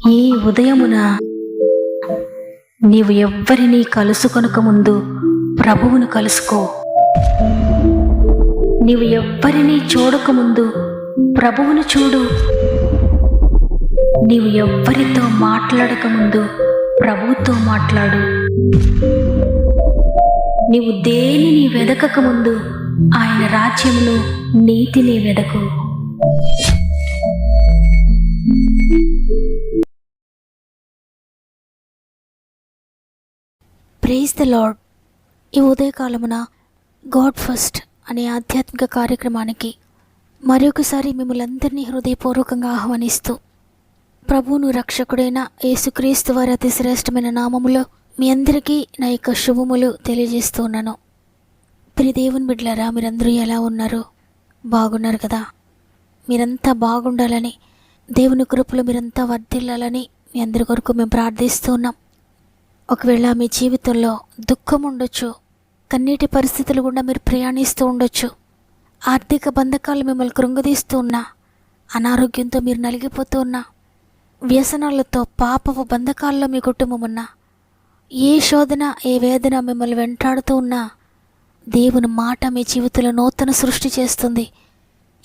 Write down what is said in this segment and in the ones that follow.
ఈ ఉదయమున నీవు ఎవ్వరినీ కలుసుకొనక ముందు ప్రభువును కలుసుకో. నీవు ఎవ్వరినీ చూడకముందు ప్రభువును చూడు. నీవు ఎవ్వరితో మాట్లాడకముందు ప్రభువుతో మాట్లాడు. నీవు దేనిని వెదకకముందు ఆయన రాజ్యమును నీతిని వెదకు. Praise the lord. ఈ ఉదయకాలమున గాడ్ ఫస్ట్ అనే ఆధ్యాత్మిక కార్యక్రమానికి మరొకసారి మిమ్మల్ని అందరినీ హృదయపూర్వకంగా ఆహ్వానిస్తూ, ప్రభువును రక్షకుడైన యేసుక్రీస్తు వారి అతి శ్రేష్టమైన నామములో మీ అందరికీ నా యొక్క శుభములు తెలియజేస్తూ ఉన్నాను. ప్రియ దేవుని బిడ్డలారా, మీరందరూ ఎలా ఉన్నారు? బాగున్నారు కదా? మీరంతా బాగుండాలని, దేవుని కృపలో మీరంతా వర్ధిల్లాలని మీ అందరి కొరకు మేము ప్రార్థిస్తూ ఉన్నాం. ఒకవేళ మీ జీవితంలో దుఃఖం ఉండొచ్చు, కన్నీటి పరిస్థితులు గుండా మీరు ప్రయాణిస్తూ ఉండొచ్చు, ఆర్థిక బంధకాలు మిమ్మల్ని కృంగదీస్తూ ఉన్నా, అనారోగ్యంతో మీరు నలిగిపోతూ ఉన్నా, వ్యసనాలతో పాపపు బంధకాల్లో మీ కుటుంబం ఉన్నా, ఏ శోధన ఏ వేదన మిమ్మల్ని వెంటాడుతూ ఉన్నా, దేవుని మాట మీ జీవితంలో నూతన సృష్టి చేస్తుంది.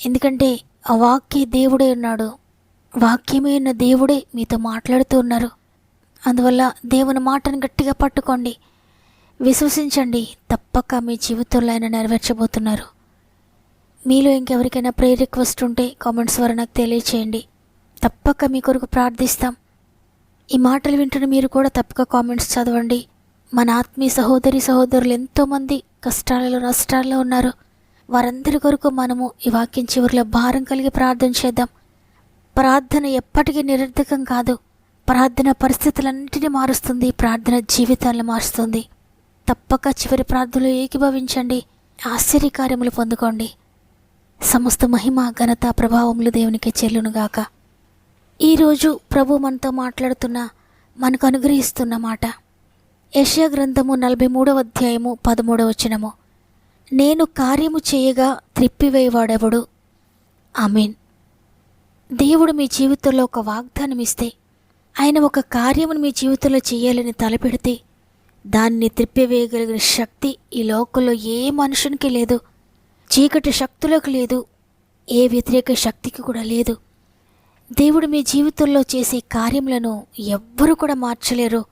ఎందుకంటే ఆ వాక్య దేవుడే ఉన్నాడు, వాక్యమే ఉన్న దేవుడే మీతో మాట్లాడుతూ ఉన్నారు. అందువల్ల దేవుని మాటను గట్టిగా పట్టుకోండి, విశ్వసించండి. తప్పక మీ జీవితంలో ఆయన నెరవేర్చబోతున్నారు. మీలో ఇంకెవరికైనా ప్రేయర్ రిక్వెస్ట్ ఉంటే కామెంట్స్ ద్వారా నాకు తెలియచేయండి. తప్పక మీ కొరకు ప్రార్థిస్తాం. ఈ మాటలు వింటున్న మీరు కూడా తప్పక కామెంట్స్ చదవండి. మన ఆత్మీయ సహోదరులు ఎంతోమంది కష్టాలలో నష్టాల్లో ఉన్నారు. వారందరి కొరకు మనము ఈ వాక్యం చివరిలో భారం కలిగి ప్రార్థన చేద్దాం. ప్రార్థన ఎప్పటికీ నిరర్ధకం కాదు. ప్రార్థన పరిస్థితులన్నింటినీ మారుస్తుంది, ప్రార్థన జీవితాలను మారుస్తుంది. తప్పక చివరి ప్రార్థనలో ఏకీభవించండి, ఆశ్చర్యకార్యములు పొందుకోండి. సమస్త మహిమ ఘనత ప్రభావములు దేవునికి చెల్లునుగాక. ఈరోజు ప్రభు మనతో మాట్లాడుతున్న, మనకు అనుగ్రహిస్తున్న మాట యెషయా గ్రంథము 43వ అధ్యాయము 13వ వచనము. నేను కార్యము చేయగా త్రిప్పివేయవాడెవడు? ఆమేన్. దేవుడు మీ జీవితంలో ఒక వాగ్దానం ఇస్తే, ఆయన ఒక కార్యమును మీ జీవితంలో చేయాలని తలపెడితే దాన్ని త్రిప్పివేయగలిగిన శక్తి ఈ లోకంలో ఏ మనుషునికి లేదు. చీకటి శక్తులకు లేదు, ఏ వ్యతిరేక శక్తికి కూడా లేదు. దేవుడు మీ జీవితంలో చేసే కార్యములను ఎవ్వరూ కూడా మార్చలేరు.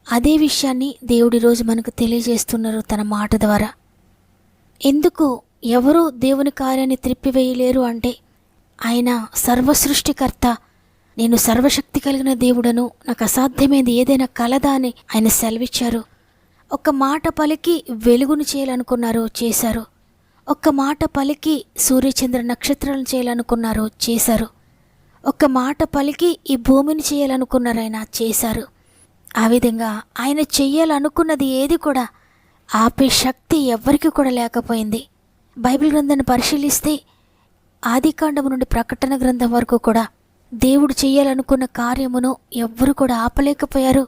అదే విషయాన్ని దేవుడు ఈరోజు మనకు తెలియజేస్తున్నారు తన మాట ద్వారా. ఎందుకు ఎవరూ దేవుని కార్యాన్ని త్రిప్పివేయలేరు అంటే, ఆయన సర్వసృష్టికర్త, నేను సర్వశక్తి కలిగిన దేవుడను, నాకు అసాధ్యమైంది ఏదైనా కలదా అని ఆయన సెలవిచ్చారు. ఒక్క మాట పలికి వెలుగును చేయాలనుకున్నారు, చేశారు. ఒక్క మాట పలికి సూర్యచంద్ర నక్షత్రాలను చేయాలనుకున్నారు, చేశారు. ఒక్క మాట పలికి ఈ భూమిని చేయాలనుకున్నారు, ఆయన చేశారు. ఆ విధంగా ఆయన చెయ్యాలనుకున్నది ఏది కూడా ఆపే శక్తి ఎవ్వరికి కూడా లేకపోయింది. బైబిల్ గ్రంథాన్ని పరిశీలిస్తే ఆదికాండము నుండి ప్రకటన గ్రంథం వరకు కూడా దేవుడు చేయాలనుకున్న కార్యమును ఎవ్వరు కూడా ఆపలేకపోయారు.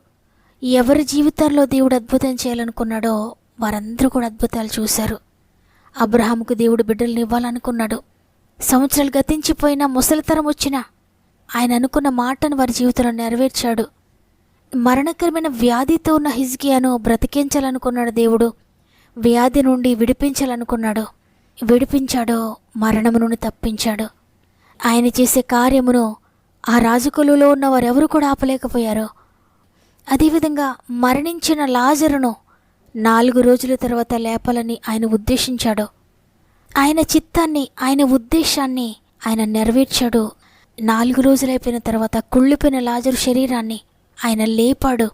ఎవరి జీవితాల్లో దేవుడు అద్భుతం చేయాలనుకున్నాడో వారందరూ కూడా అద్భుతాలు చూశారు. అబ్రహాముకు దేవుడు బిడ్డలను ఇవ్వాలనుకున్నాడు. సంవత్సరాలు గతించిపోయినా, ముసలితరం వచ్చినా ఆయన అనుకున్న మాటను వారి జీవితంలో నెరవేర్చాడు. మరణకరమైన వ్యాధితో ఉన్న హిజ్కియాను బ్రతికించాలనుకున్నాడు దేవుడు. వ్యాధి నుండి విడిపించాలనుకున్నాడు, విడిపించాడు. మరణము నుండి తప్పించాడు. ఆయన చేసే కార్యమును ఆ రాజకులలో ఉన్న వారెవరు కూడా ఆపలేకపోయారు. అదేవిధంగా మరణించిన లాజరును 4 రోజుల తర్వాత లేపాలని ఆయన ఉద్దేశించాడు. ఆయన చిత్తాన్ని, ఆయన ఉద్దేశాన్ని ఆయన నెరవేర్చాడు. 4 రోజులైపోయిన తర్వాత కుళ్ళిపోయిన లాజరు శరీరాన్ని ఆయన లేపాడు,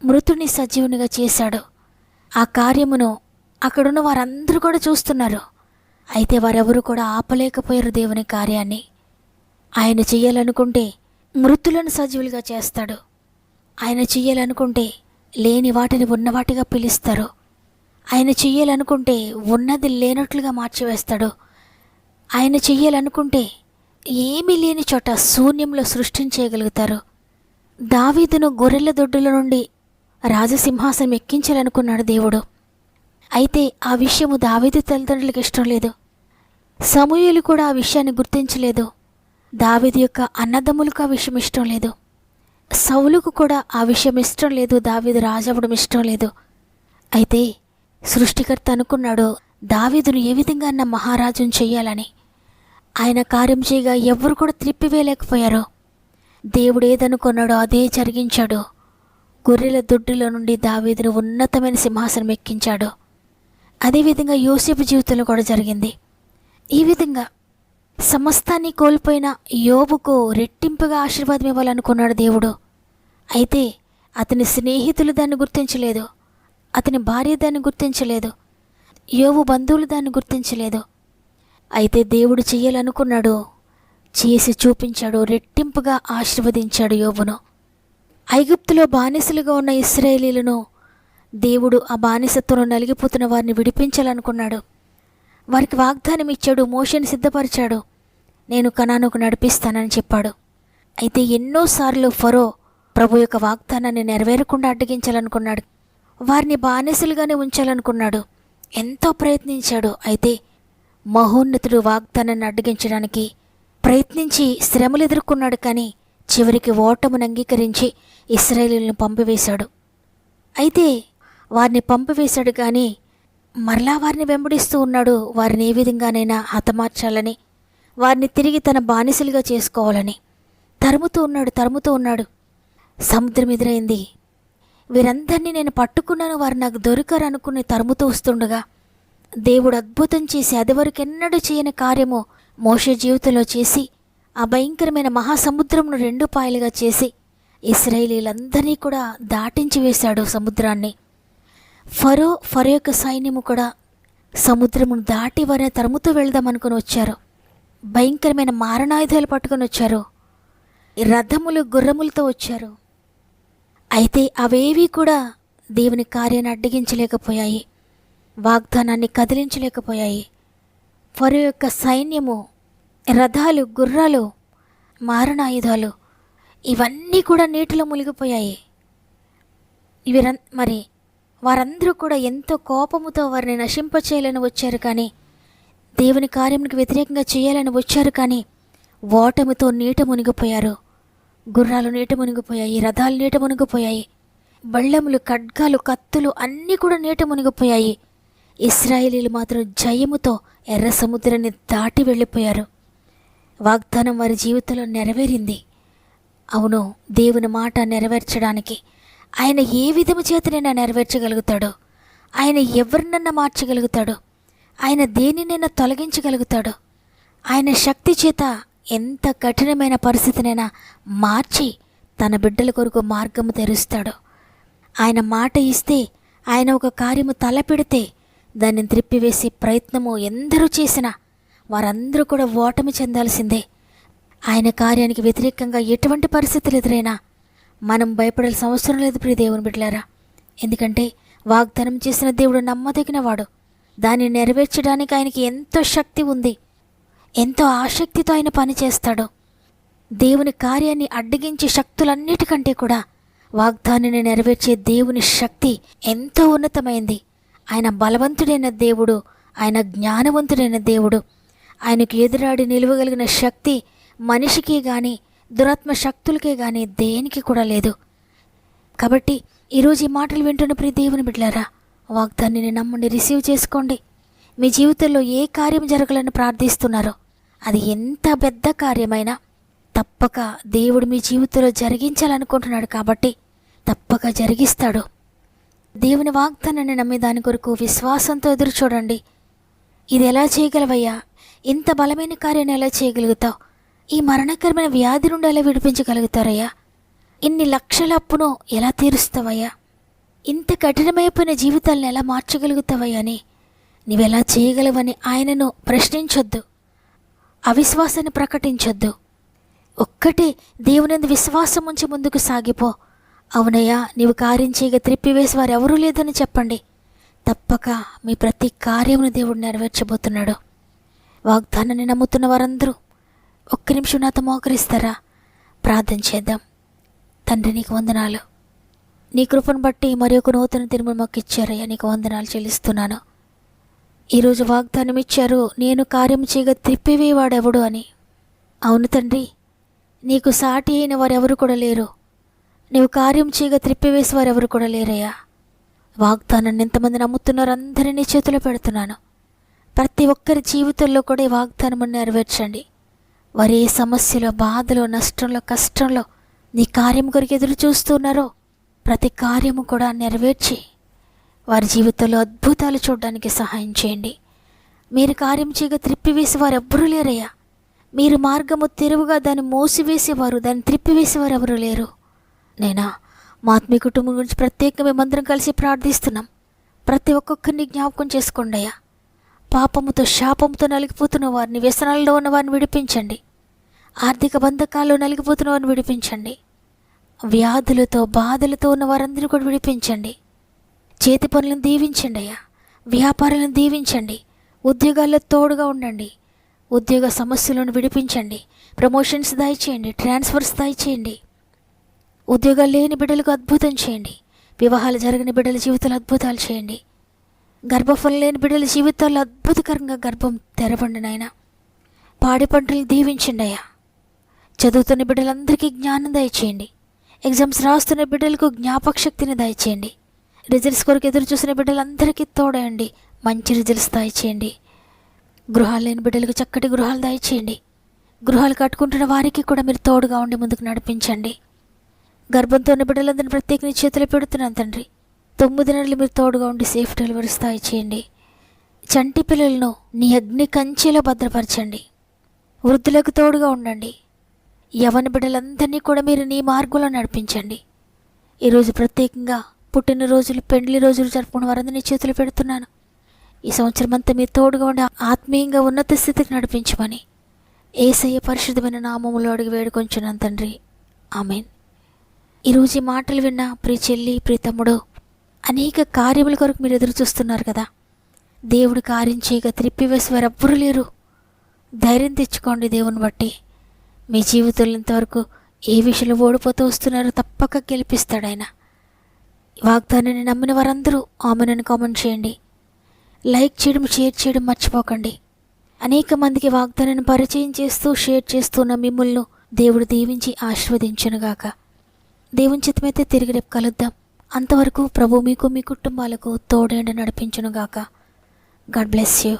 మృతుని సజీవునిగా చేశాడు. ఆ కార్యమును అక్కడున్న వారందరూ కూడా చూస్తున్నారు. అయితే వారెవరు కూడా ఆపలేకపోయారు దేవుని కార్యాన్ని. ఆయన చెయ్యాలనుకుంటే మృతులను సజీవులుగా చేస్తాడు. ఆయన చెయ్యాలనుకుంటే లేని వాటిని ఉన్నవాటిగా పిలుస్తారు. ఆయన చెయ్యాలనుకుంటే ఉన్నది లేనట్లుగా మార్చివేస్తాడు. ఆయన చెయ్యాలనుకుంటే ఏమీ లేని చోట శూన్యంలో సృష్టించేయగలుగుతారు. దావీదును గొర్రెల దొడ్డుల నుండి రాజసింహాసనం ఎక్కించాలనుకున్నాడు దేవుడు. అయితే ఆ విషయము దావీదు తల్లిదండ్రులకు ఇష్టం లేదు. సమూయేలు కూడా ఆ విషయాన్ని గుర్తించలేదు. దావీదు యొక్క అన్నదమ్ములకు ఆ విషయం ఇష్టం లేదు. సౌలుకు కూడా ఆ విషయం ఇష్టం లేదు, దావీదు రాజవడం ఇష్టం లేదు. అయితే సృష్టికర్త అనుకున్నాడు దావీదును ఏ విధంగా అన్న మహారాజును చెయ్యాలని. ఆయన కార్యం చేయగా ఎవ్వరు కూడా త్రిప్పివేయలేకపోయారు. దేవుడు ఏదనుకున్నాడో అదే జరిగించాడు. గొర్రెల దొడ్డిలో నుండి దావీదును ఉన్నతమైన సింహాసనం ఎక్కించాడు. అదేవిధంగా యోసేపు జీవితంలో కూడా జరిగింది. ఈ విధంగా సమస్తాన్ని కోల్పోయిన యోబుకు రెట్టింపుగా ఆశీర్వాదం ఇవ్వాలనుకున్నాడు దేవుడు. అయితే అతని స్నేహితులు దాన్ని గుర్తించలేదు, అతని భార్య దాన్ని గుర్తించలేదు, యోబు బంధువులు దాన్ని గుర్తించలేదు. అయితే దేవుడు చెయ్యాలనుకున్నాడు, చేసి చూపించాడు. రెట్టింపుగా ఆశీర్వదించాడు యోబును. ఐగుప్తులో బానిసలుగా ఉన్న ఇశ్రాయేలీయులను దేవుడు ఆ బానిసత్వంలో నలిగిపోతున్న వారిని విడిపించాలనుకున్నాడు. వారికి వాగ్దానం ఇచ్చాడు, మోషేని సిద్ధపరిచాడు, నేను కనానుకు నడిపిస్తానని చెప్పాడు. అయితే ఎన్నోసార్లు ఫరో ప్రభు యొక్క వాగ్దానాన్ని నెరవేరకుండా అడ్డగించాలనుకున్నాడు. వారిని బానిసలుగానే ఉంచాలనుకున్నాడు. ఎంతో ప్రయత్నించాడు. అయితే మహోన్నతుడు వాగ్దానాన్ని అడ్డగించడానికి ప్రయత్నించి శ్రమలు ఎదుర్కొన్నాడు. కానీ చివరికి ఓటమును అంగీకరించి ఇశ్రాయేలీయులను పంపివేశాడు. అయితే వారిని పంపివేశాడు కానీ మరలా వారిని వెంబడిస్తూ ఉన్నాడు. వారిని ఏ విధంగానైనా హతమార్చాలని, వారిని తిరిగి తన బానిసలుగా చేసుకోవాలని తరుముతూ ఉన్నాడు. సముద్రం ఎదురైంది. వీరందరినీ నేను పట్టుకున్నాను, వారు నాకు దొరకరు అనుకుని తరుముతూ వస్తుండగా దేవుడు అద్భుతం చేసి అదివరకు ఎన్నడూ చేయని కార్యము మోషే జీవితంలో చేసి ఆ భయంకరమైన మహాసముద్రంను 2 పాయలుగా చేసి ఇశ్రాయేలీయులందరినీ కూడా దాటించి వేశాడు సముద్రాన్ని. ఫరో యొక్క సైన్యము కూడా సముద్రమును దాటి వారిని తరుముతూ వెళ్దామనుకుని వచ్చారు. భయంకరమైన మారణాయుధాలు పట్టుకొని వచ్చారు. రథములు గుర్రములతో వచ్చారు. అయితే అవేవి కూడా దేవుని కార్యాన్ని అడ్డగించలేకపోయాయి, వాగ్దానాన్ని కదిలించలేకపోయాయి. ఫరో యొక్క సైన్యము, రథాలు, గుర్రాలు, మారణాయుధాలు ఇవన్నీ కూడా నీటిలో మునిగిపోయాయి. మరి వారందరూ కూడా ఎంతో కోపముతో వారిని నశింపచేయాలని వచ్చారు, కానీ దేవుని కార్యానికి వ్యతిరేకంగా చేయాలని వచ్చారు. కానీ ఓటమితో నీట మునిగిపోయారు. గుర్రాలు నీట మునిగిపోయాయి, రథాలు నీట మునిగిపోయాయి, బళ్ళెములు, ఖడ్గాలు, కత్తులు అన్నీ కూడా నీట మునిగిపోయాయి. ఇశ్రాయేలీయులు మాత్రం జయముతో ఎర్ర సముద్రాన్ని దాటి వెళ్ళిపోయారు. వాగ్దానం వారి జీవితంలో నెరవేరింది. అవును, దేవుని మాట నెరవేర్చడానికి ఆయన ఏ విధము చేతనైనా నెరవేర్చగలుగుతాడు. ఆయన ఎవరినన్నా మార్చగలుగుతాడు. ఆయన దేనినైనా తొలగించగలుగుతాడు. ఆయన శక్తి చేత ఎంత కఠినమైన పరిస్థితినైనా మార్చి తన బిడ్డల కొరకు మార్గము తెరుస్తాడు. ఆయన మాట ఇస్తే, ఆయన ఒక కార్యము తలపెడితే దాన్ని త్రిప్పివేసే ప్రయత్నము ఎందరూ చేసినా వారందరూ కూడా ఓటమి చెందాల్సిందే. ఆయన కార్యానికి వ్యతిరేకంగా ఎటువంటి పరిస్థితులు ఎదురైనా మనం భయపడాల్సిన అవసరం లేదు ప్రియ దేవుని బిడ్డలారా. ఎందుకంటే వాగ్దానం చేసిన దేవుడు నమ్మదగినవాడు. దాన్ని నెరవేర్చడానికి ఆయనకి ఎంతో శక్తి ఉంది. ఎంతో ఆసక్తితో ఆయన పని చేస్తాడు. దేవుని కార్యాన్ని అడ్డగించే శక్తులన్నిటికంటే కూడా వాగ్దానాన్ని నెరవేర్చే దేవుని శక్తి ఎంతో ఉన్నతమైంది. ఆయన బలవంతుడైన దేవుడు, ఆయన జ్ఞానవంతుడైన దేవుడు. ఆయనకు ఎదురాడి నిలువగలిగిన శక్తి మనిషికి కానీ దురాత్మ శక్తులకే కానీ దేనికి కూడా లేదు. కాబట్టి ఈరోజు ఈ మాటలు వింటున్న ప్రియ దేవుని బిడ్డలారా, వాగ్దానాన్ని నమ్మండి, రిసీవ్ చేసుకోండి. మీ జీవితంలో ఏ కార్యం జరగాలని ప్రార్థిస్తున్నారో అది ఎంత పెద్ద కార్యమైనా తప్పక దేవుడు మీ జీవితంలో జరిగించాలనుకుంటున్నాడు. కాబట్టి తప్పక జరిగిస్తాడు. దేవుని వాగ్దానాన్ని నమ్మే దాని కొరకు విశ్వాసంతో ఎదురు చూడండి. ఇది ఎలా చేయగలవయ్యా? ఇంత బలమైన కార్యాన్ని ఎలా చేయగలుగుతావు? ఈ మరణకరమైన వ్యాధి నుండి ఎలా విడిపించగలుగుతారయ్యా? ఇన్ని లక్షల అప్పును ఎలా తీరుస్తావయ్యా? ఇంత కఠినమైపోయిన జీవితాలను ఎలా మార్చగలుగుతావయ్యా అని నీవెలా చేయగలవని ఆయనను ప్రశ్నించొద్దు, అవిశ్వాసాన్ని ప్రకటించొద్దు. ఒక్కటే దేవునందు విశ్వాసం ఉంచి ముందుకు సాగిపో. అవునయ్యా, నీవు కార్యం చేయగా త్రిప్పివేసి వారు ఎవరూ లేదని చెప్పండి. తప్పక మీ ప్రతి కార్యమును దేవుడు నెరవేర్చబోతున్నాడు. వాగ్దానాన్ని నమ్ముతున్న వారందరూ ఒక్క నిమిషం నాతో మోకరిస్తారా? ప్రార్థన చేద్దాం. తండ్రి, నీకు వందనాలు. నీ కృపను బట్టి మరి ఒక నూతన తిరుమల మాకు ఇచ్చారయ్యా, నీకు వందనాలు చెల్లిస్తున్నాను. ఈరోజు వాగ్దానం ఇచ్చారు, నేను కార్యం చేయగా త్రిప్పివేవాడెవడు అని. అవును తండ్రి, నీకు సాటి అయిన వారెవరు కూడా లేరు. నీవు కార్యం చేయగా త్రిప్పివేసేవారు ఎవరు కూడా లేరయ్యా. వాగ్దానాన్ని ఎంతమంది నమ్ముతున్నారో అందరినీ నీ చేతిలో పెడుతున్నాను. ప్రతి ఒక్కరి జీవితంలో కూడా ఈ వాగ్దానం నెరవేర్చండి. వారు ఏ సమస్యలో, బాధలో, నష్టంలో, కష్టంలో నీ కార్యం కొరకు ఎదురు చూస్తున్నారో ప్రతి కార్యము కూడా నెరవేర్చి వారి జీవితంలో అద్భుతాలు చూడడానికి సహాయం చేయండి. మీరు కార్యం చేయగా త్రిప్పివేసి వారు ఎవ్వరూ లేరయ్యా. మీరు మార్గము తెరువుగా దాన్ని మోసివేసేవారు, దాన్ని త్రిప్పివేసేవారు ఎవరూ లేరు. నేనా మా ఆత్మీయ కుటుంబం గురించి ప్రత్యేకంగా మేమందరం కలిసి ప్రార్థిస్తున్నాం. ప్రతి ఒక్కొక్కరిని జ్ఞాపకం చేసుకోండి అయ్యా. పాపముతో, శాపముతో నలిగిపోతున్న వారిని, వ్యసనాల్లో ఉన్న వారిని విడిపించండి. ఆర్థిక బంధకాల్లో నలిగిపోతున్న వారిని విడిపించండి. వ్యాధులతో, బాధలతో ఉన్న వారందరినీ కూడా విడిపించండి. చేతి పనులను దీవించండి అయ్యా. వ్యాపారాలను దీవించండి. ఉద్యోగాల్లో తోడుగా ఉండండి. ఉద్యోగ సమస్యలను విడిపించండి. ప్రమోషన్స్ దయచేయండి. ట్రాన్స్ఫర్స్ దయచేయండి. ఉద్యోగాలు లేని బిడ్డలకు అద్భుతం చేయండి. వివాహాలు జరగని బిడ్డల జీవితాలు అద్భుతాలు చేయండి. గర్భఫలం లేని బిడ్డల జీవితాల్లో అద్భుతకరంగా గర్భం తెరవండి నాయన. పాడి పంటలు దీవించండి అయ్యా. చదువుతున్న బిడ్డలందరికీ జ్ఞానం దయచేయండి. ఎగ్జామ్స్ రాస్తున్న బిడ్డలకు జ్ఞాపక శక్తిని దయచేయండి. రిజల్ట్స్ కొరకు ఎదురు చూసిన బిడ్డలందరికీ తోడండి. మంచి రిజల్ట్స్ దయచేయండి. గృహాలు లేని బిడ్డలకు చక్కటి గృహాలు దయచేయండి. గృహాలు కట్టుకుంటున్న వారికి కూడా మీరు తోడుగా ఉండి ముందుకు నడిపించండి. గర్భంతో ఉన్న బిడ్డలందరినీ ప్రత్యేక చేతులు పెడుతున్నాను తండ్రి. 9 నెలలు మీరు తోడుగా ఉండి సేఫ్ డెలివరీస్ దయచేయండి. చంటి పిల్లలను నీ అగ్ని కంచెలో భద్రపరచండి. వృద్ధులకు తోడుగా ఉండండి. యవన బిడ్డలందరినీ కూడా మీరు నీ మార్గంలో నడిపించండి. ఈరోజు ప్రత్యేకంగా పుట్టినరోజులు, పెండ్లి రోజులు జరుపుకున్న వారందరినీ చేతులు పెడుతున్నాను. ఈ సంవత్సరం అంతా మీరు తోడుగా ఉండి ఆత్మీయంగా ఉన్నత స్థితికి నడిపించమని యేసయ్య పరిశుద్ధమైన నామములో అడిగి వేడుకొంచున్నాను తండ్రి. ఆమేన్. ఈరోజు ఈ మాటలు విన్న ప్రియ చెల్లి, ప్రియ తమ్ముడు, అనేక కార్యముల కొరకు మీరు ఎదురు చూస్తున్నారు కదా. దేవుడు కార్యం చేయగా త్రిప్పివేసి వారు ఎవ్వరూ లేరు. ధైర్యం తెచ్చుకోండి. దేవుని బట్టి మీ జీవితంలో ఇంతవరకు ఏ విషయంలో ఓడిపోతూ వస్తున్నారో తప్పక గెలిపిస్తాడు ఆయన. వాగ్దానాన్ని నమ్మిన వారందరూ ఆమెనని కామెంట్ చేయండి. లైక్ చేయడం, షేర్ చేయడం మర్చిపోకండి. అనేక మందికి వాగ్దానాన్ని పరిచయం చేస్తూ, షేర్ చేస్తున్న మిమ్మల్ని దేవుడు దీవించి ఆశీర్వదించునుగాక. దేవుని చిత్తమైతే తిరిగి రేపు కలుద్దాం. అంతవరకు ప్రభు మీకు, మీ కుటుంబాలకు తోడేండి నడిపించునుగాక. God bless you.